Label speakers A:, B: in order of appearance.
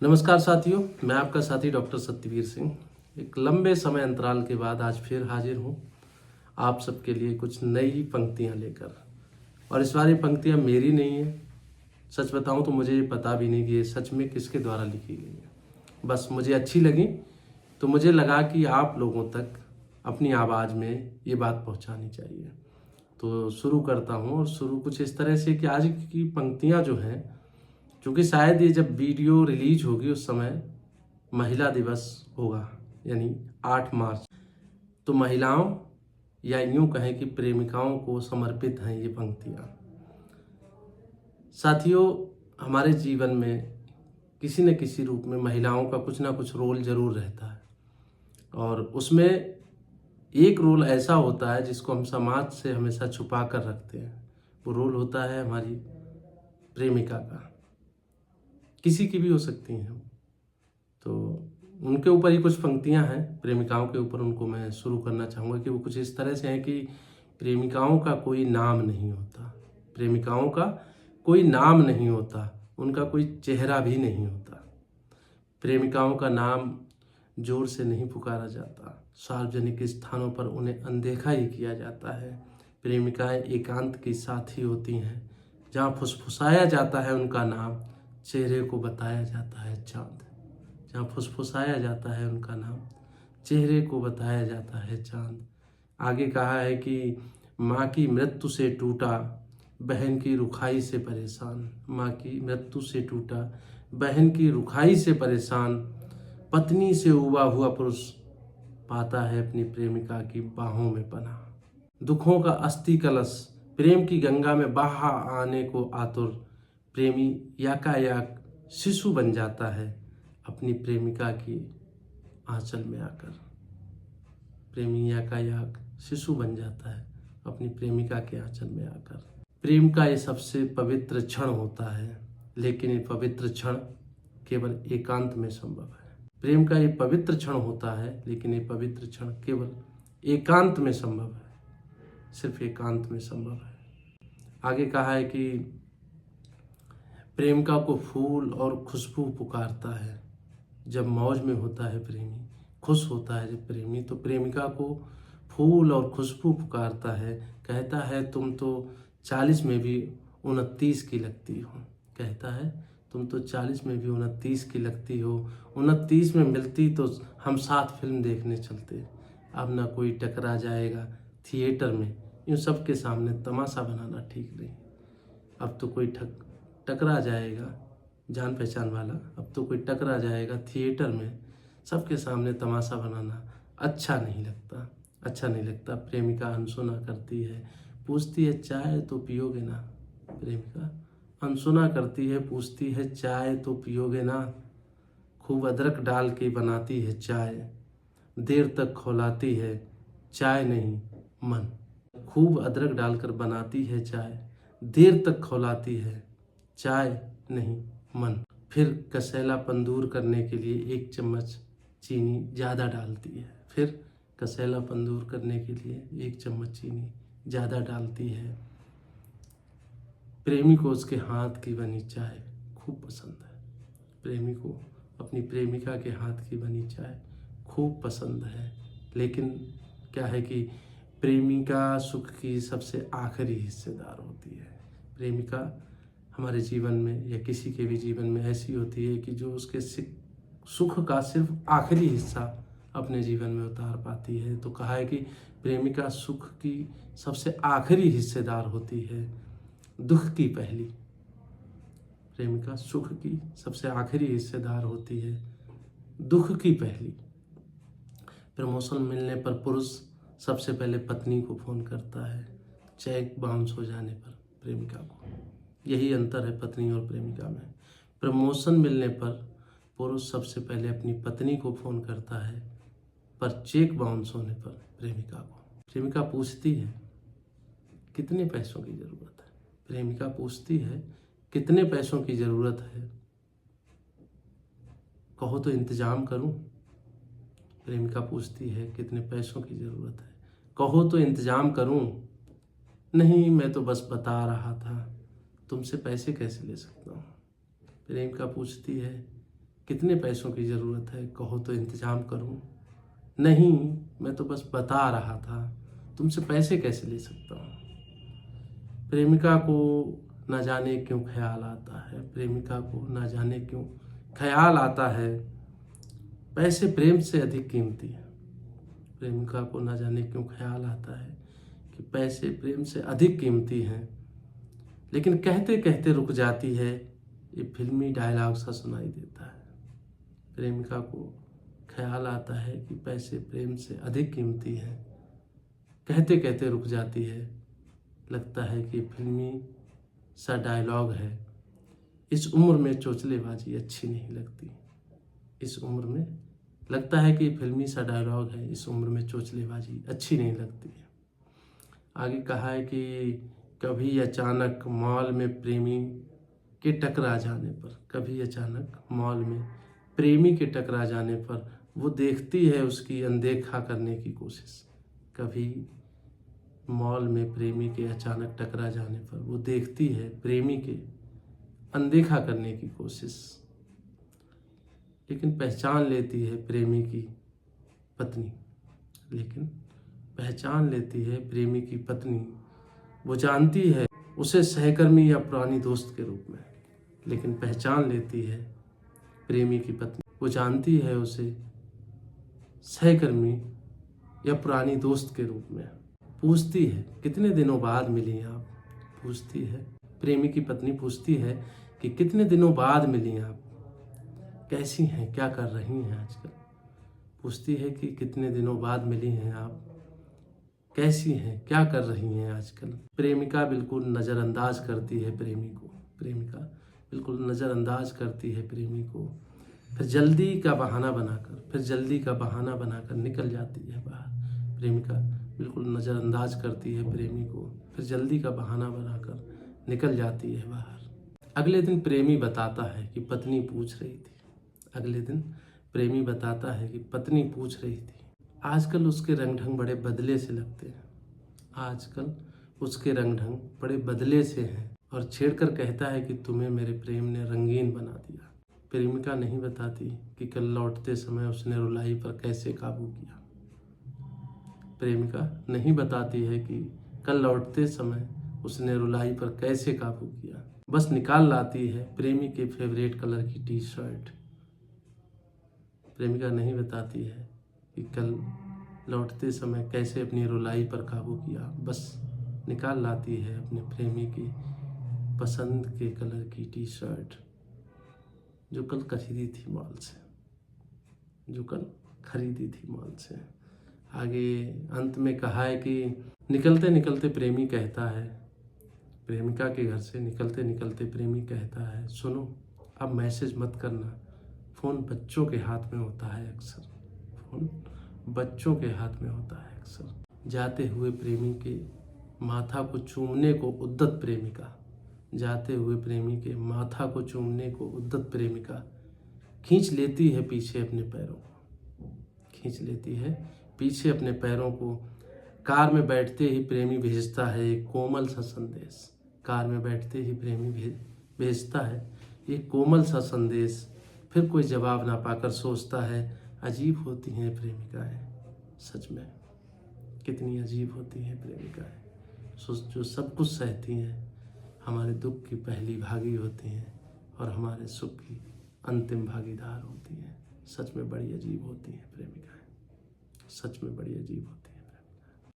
A: नमस्कार साथियों, मैं आपका साथी डॉक्टर सत्यवीर सिंह। एक लंबे समय अंतराल के बाद आज फिर हाजिर हूँ आप सबके लिए कुछ नई पंक्तियाँ लेकर। और इस बार ये पंक्तियाँ मेरी नहीं है। सच बताऊँ तो मुझे ये पता भी नहीं कि ये सच में किसके द्वारा लिखी गई है। बस मुझे अच्छी लगी तो मुझे लगा कि आप लोगों तक अपनी आवाज़ में ये बात पहुँचानी चाहिए। तो शुरू करता हूँ और शुरू कुछ इस तरह से कि आज की पंक्तियाँ जो हैं, क्योंकि शायद ये जब वीडियो रिलीज होगी उस समय महिला दिवस होगा, यानी 8 मार्च। तो महिलाओं या यूं कहें कि प्रेमिकाओं को समर्पित हैं ये पंक्तियाँ। साथियों, हमारे जीवन में किसी न किसी रूप में महिलाओं का कुछ ना कुछ रोल जरूर रहता है, और उसमें एक रोल ऐसा होता है जिसको हम समाज से हमेशा छुपा कर रखते हैं। वो रोल होता है हमारी प्रेमिका का। किसी की भी हो सकती हैं। तो उनके ऊपर ही कुछ पंक्तियां हैं, प्रेमिकाओं के ऊपर। उनको मैं शुरू करना चाहूँगा कि वो कुछ इस तरह से हैं कि प्रेमिकाओं का कोई नाम नहीं होता, प्रेमिकाओं का कोई नाम नहीं होता, उनका कोई चेहरा भी नहीं होता। प्रेमिकाओं का नाम जोर से नहीं पुकारा जाता, सार्वजनिक स्थानों पर उन्हें अनदेखा ही किया जाता है। प्रेमिकाएं एकांत की साथी होती हैं, जहाँ फुसफुसाया जाता है उनका नाम, चेहरे को बताया जाता है चाँद। जहाँ फुसफुसाया जाता है उनका नाम, चेहरे को बताया जाता है चाँद। आगे कहा है कि माँ की मृत्यु से टूटा, बहन की रुखाई से परेशान। माँ की मृत्यु से टूटा, बहन की रुखाई से परेशान, पत्नी से उबा हुआ पुरुष पाता है अपनी प्रेमिका की बाहों में पनाह। दुखों का अस्थि कलश प्रेम की गंगा में बहा आने को आतुर, प्रेमी याकायाक शिशु बन जाता है अपनी प्रेमिका की आंचल में आकर। प्रेमी याकायाक शिशु बन जाता है अपनी प्रेमिका के आंचल में आकर। प्रेम का ये सबसे पवित्र क्षण होता है, लेकिन ये पवित्र क्षण केवल एकांत में संभव है। प्रेम का ये पवित्र क्षण होता है, लेकिन ये पवित्र क्षण केवल एकांत में संभव है, सिर्फ एकांत में संभव है। आगे कहा है कि प्रेमिका को फूल और खुशबू पुकारता है। जब मौज में होता है प्रेमी, खुश होता है जब प्रेमी, तो प्रेमिका को फूल और खुशबू पुकारता है। कहता है तुम तो 40 में भी 29 की लगती हो। कहता है तुम तो 40 में भी 29 की लगती हो। 29 में मिलती तो हम साथ फिल्म देखने चलते। अब ना कोई टकरा जाएगा थिएटर में, यूँ सबके सामने तमाशा बनाना ठीक नहीं। अब तो कोई टकरा जाएगा जान पहचान वाला, अब तो कोई टकरा जाएगा थिएटर में, सबके सामने तमाशा बनाना अच्छा नहीं लगता, अच्छा नहीं लगता। प्रेमिका अनसुना करती है, पूछती है चाय तो पियोगे ना। प्रेमिका अनसुना करती है, पूछती है चाय तो पियोगे ना। खूब अदरक डाल के बनाती है चाय, देर तक खौलाती है चाय नहीं मन। खूब अदरक डालकर बनाती है चाय, देर तक खौलाती है चाय नहीं मन। फिर कसेलापन दूर करने के लिए 1 चम्मच चीनी ज़्यादा डालती है। फिर कसेलापन दूर करने के लिए 1 चम्मच चीनी ज़्यादा डालती है। प्रेमी को उसके हाथ की बनी चाय खूब पसंद है। प्रेमी को अपनी प्रेमिका के हाथ की बनी चाय खूब पसंद है। लेकिन क्या है कि प्रेमिका सुख की सबसे आखिरी हिस्सेदार होती है। प्रेमिका हमारे जीवन में या किसी के भी जीवन में ऐसी होती है कि जो उसके सुख का सिर्फ आखिरी हिस्सा अपने जीवन में उतार पाती है। तो कहा है कि प्रेमिका सुख की सबसे आखिरी हिस्सेदार होती है, दुख की पहली। प्रेमिका सुख की सबसे आखिरी हिस्सेदार होती है, दुख की पहली। प्रमोशन मिलने पर पुरुष सबसे पहले पत्नी को फोन करता है, चेक बाउंस हो जाने पर प्रेमिका को। यही अंतर है पत्नी और प्रेमिका में। प्रमोशन मिलने पर पुरुष सबसे पहले अपनी पत्नी को फोन करता है, पर चेक बाउंस होने पर प्रेमिका को। प्रेमिका पूछती है कितने पैसों की जरूरत है। प्रेमिका पूछती है कितने पैसों की जरूरत है, कहो तो इंतजाम करूं। प्रेमिका पूछती है कितने पैसों की जरूरत है, कहो तो इंतजाम करूं। नहीं, मैं तो बस बता रहा था, तुमसे पैसे कैसे ले सकता हूँ। प्रेमिका पूछती है कितने पैसों की ज़रूरत है, कहो तो इंतज़ाम करूं? नहीं, मैं तो बस बता रहा था, तुमसे पैसे कैसे ले सकता हूँ? प्रेमिका को न जाने क्यों ख्याल आता है, प्रेमिका को न जाने क्यों ख्याल आता है, पैसे प्रेम से अधिक कीमती है। प्रेमिका को न जाने क्यों ख्याल आता है कि पैसे प्रेम से अधिक कीमती हैं, लेकिन कहते कहते रुक जाती है। ये फिल्मी डायलॉग सा सुनाई देता है। प्रेमिका को ख्याल आता है कि पैसे प्रेम से अधिक कीमती हैं, कहते कहते रुक जाती है। लगता है कि फिल्मी सा डायलॉग है। इस उम्र में चोचलेबाजी अच्छी नहीं लगती। इस उम्र में लगता है कि फिल्मी सा डायलॉग है, इस उम्र में चोचलेबाजी अच्छी नहीं लगती है। आगे कहा है कि कभी अचानक मॉल में प्रेमी के टकरा जाने पर, कभी अचानक मॉल में प्रेमी के टकरा जाने पर वो देखती है उसकी अनदेखा करने की कोशिश। कभी मॉल में प्रेमी के अचानक टकरा जाने पर वो देखती है प्रेमी के अनदेखा करने की कोशिश, लेकिन पहचान लेती है प्रेमी की पत्नी। लेकिन पहचान लेती है प्रेमी की पत्नी। वो जानती है उसे सहकर्मी या पुरानी दोस्त के रूप में, लेकिन पहचान लेती है प्रेमी की पत्नी। वो जानती है उसे सहकर्मी या पुरानी दोस्त के रूप में। पूछती है कितने दिनों बाद मिली आप? पूछती है प्रेमी की पत्नी, पूछती है कि कितने दिनों बाद मिली आप, कैसी हैं, क्या कर रही हैं आजकल? पूछती है कि कितने दिनों बाद मिली हैं आप, कैसी हैं, क्या कर रही हैं आजकल? प्रेमिका बिल्कुल नज़रअंदाज करती है प्रेमी को। प्रेमिका बिल्कुल नज़रअंदाज करती है प्रेमी को। फिर जल्दी का बहाना बनाकर निकल जाती है बाहर। प्रेमिका बिल्कुल नज़रअंदाज करती है प्रेमी को, फिर जल्दी का बहाना बनाकर निकल जाती है बाहर। अगले दिन प्रेमी बताता है कि पत्नी पूछ रही थी। अगले दिन प्रेमी बताता है कि पत्नी पूछ रही थी। आजकल उसके रंग ढंग बड़े बदले से लगते हैं। आजकल उसके रंग ढंग बड़े बदले से हैं, और छेड़कर कहता है कि तुम्हें मेरे प्रेम ने रंगीन बना दिया। प्रेमिका नहीं बताती कि कल लौटते समय उसने रुलाई पर कैसे काबू किया। प्रेमिका नहीं बताती है कि कल लौटते समय उसने रुलाई पर कैसे काबू किया। बस निकाल लाती है प्रेमी के फेवरेट कलर की टी शर्ट। प्रेमिका नहीं बताती है कि कल लौटते समय कैसे अपनी रुलाई पर काबू किया। बस निकाल लाती है अपने प्रेमी की पसंद के कलर की टी शर्ट, जो कल खरीदी थी मॉल से। आगे अंत में कहा है कि निकलते निकलते प्रेमी कहता है, प्रेमिका के घर से निकलते निकलते प्रेमी कहता है, सुनो अब मैसेज मत करना, फ़ोन बच्चों के हाथ में होता है अक्सर। फ़ोन बच्चों के हाथ में होता है अक्सर। जाते हुए प्रेमी के माथा को चूमने को उद्यत प्रेमिका, जाते हुए प्रेमी के माथा को चूमने को उद्यत प्रेमिका खींच लेती है पीछे अपने पैरों को, खींच लेती है पीछे अपने पैरों को। कार में बैठते ही प्रेमी भेजता है एक कोमल सा संदेश। कार में बैठते ही प्रेमी भेजता है एक कोमल सा संदेश। फिर कोई जवाब ना पाकर सोचता है, अजीब होती हैं प्रेमिकाएं, सच में कितनी अजीब होती हैं प्रेमिकाएं, जो सब कुछ सहती हैं, हमारे दुख की पहली भागी होती हैं और हमारे सुख की अंतिम भागीदार होती हैं। सच में बड़ी अजीब होती हैं प्रेमिकाएं, सच में बड़ी अजीब होती हैं।